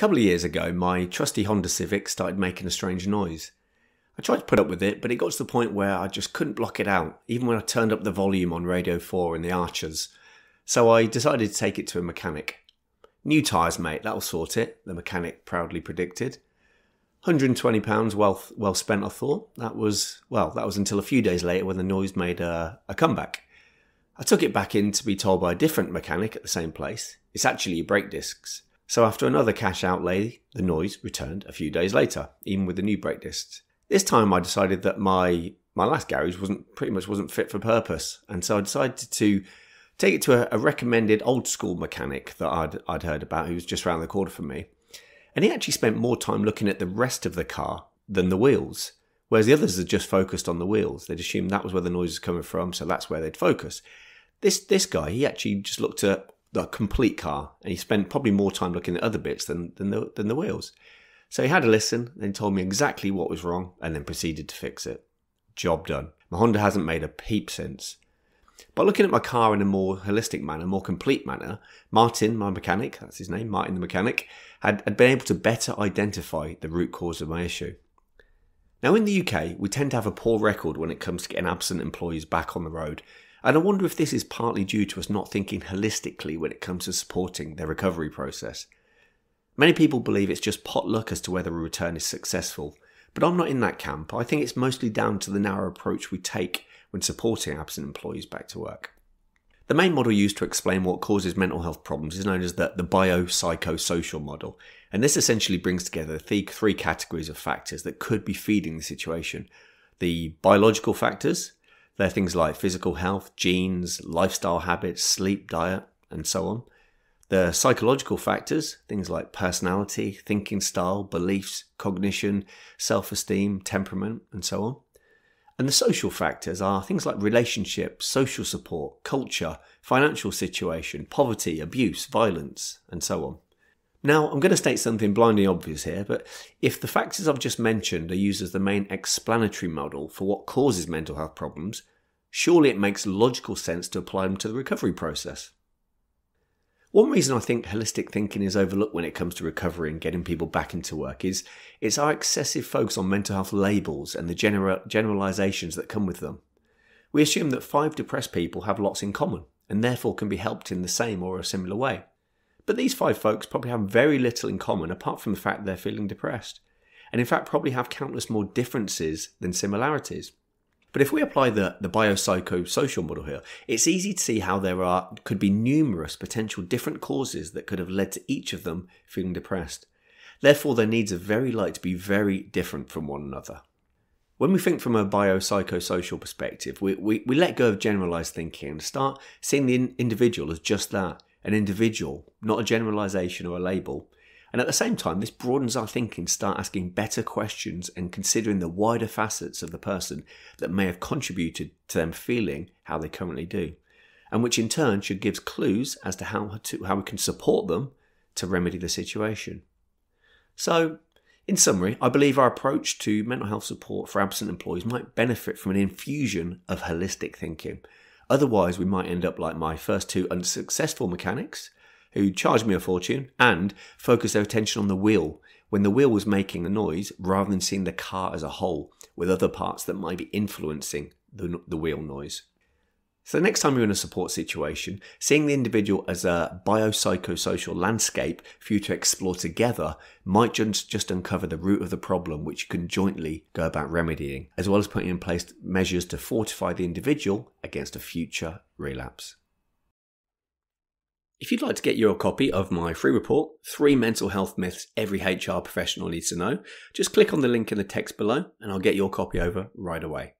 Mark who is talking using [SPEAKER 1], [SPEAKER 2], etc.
[SPEAKER 1] couple of years ago, my trusty Honda Civic started making a strange noise. I tried to put up with it, but it got to the point where I just couldn't block it out, even when I turned up the volume on Radio 4 in the Archers. So I decided to take it to a mechanic. "New tyres, mate, that'll sort it," the mechanic proudly predicted. £120 well spent, I thought. That was until a few days later when the noise made a comeback. I took it back in to be told by a different mechanic at the same place. It's actually your brake discs. So after another cash outlay, the noise returned a few days later, even with the new brake discs. This time I decided that my last garage wasn't fit for purpose, and so I decided to take it to a recommended old school mechanic that I'd heard about, who was just around the corner from me. And he actually spent more time looking at the rest of the car than the wheels, whereas the others had just focused on the wheels. They'd assumed that was where the noise was coming from, so that's where they'd focus. This guy, he actually just looked at the complete car, and he spent probably more time looking at other bits than the wheels. So he had a listen, then told me exactly what was wrong, and then proceeded to fix it. Job done. My Honda hasn't made a peep since. By looking at my car in a more holistic manner, more complete manner, Martin, my mechanic, that's his name, Martin the mechanic, had been able to better identify the root cause of my issue. Now in the UK, we tend to have a poor record when it comes to getting absent employees back on the road, and I wonder if this is partly due to us not thinking holistically when it comes to supporting their recovery process. Many people believe it's just pot luck as to whether a return is successful, but I'm not in that camp. I think it's mostly down to the narrow approach we take when supporting absent employees back to work. The main model used to explain what causes mental health problems is known as the biopsychosocial model, and this essentially brings together the three categories of factors that could be feeding the situation. The biological factors, they're things like physical health, genes, lifestyle habits, sleep, diet, and so on. The psychological factors, things like personality, thinking style, beliefs, cognition, self-esteem, temperament, and so on. And the social factors are things like relationships, social support, culture, financial situation, poverty, abuse, violence, and so on. Now, I'm going to state something blindly obvious here, but if the factors I've just mentioned are used as the main explanatory model for what causes mental health problems, surely it makes logical sense to apply them to the recovery process. One reason I think holistic thinking is overlooked when it comes to recovery and getting people back into work is it's our excessive focus on mental health labels and the generalizations that come with them. We assume that 5 depressed people have lots in common and therefore can be helped in the same or a similar way. But these 5 folks probably have very little in common apart from the fact they're feeling depressed, and in fact probably have countless more differences than similarities. But if we apply the biopsychosocial model here, it's easy to see how there could be numerous potential different causes that could have led to each of them feeling depressed. Therefore, their needs are very likely to be very different from one another. When we think from a biopsychosocial perspective, we let go of generalized thinking and start seeing the individual as just that, an individual, not a generalization or a label. And at the same time, this broadens our thinking, start asking better questions and considering the wider facets of the person that may have contributed to them feeling how they currently do, and which in turn should give clues as to how we can support them to remedy the situation. So, in summary, I believe our approach to mental health support for absent employees might benefit from an infusion of holistic thinking. Otherwise, we might end up like my first 2 unsuccessful mechanics, who charged me a fortune and focused their attention on the wheel when the wheel was making a noise rather than seeing the car as a whole with other parts that might be influencing the wheel noise. So the next time you're in a support situation, seeing the individual as a biopsychosocial landscape for you to explore together might just uncover the root of the problem which you can jointly go about remedying, as well as putting in place measures to fortify the individual against a future relapse. If you'd like to get your copy of my free report, 3 Mental Health Myths Every HR Professional Needs to Know, just click on the link in the text below and I'll get your copy over right away.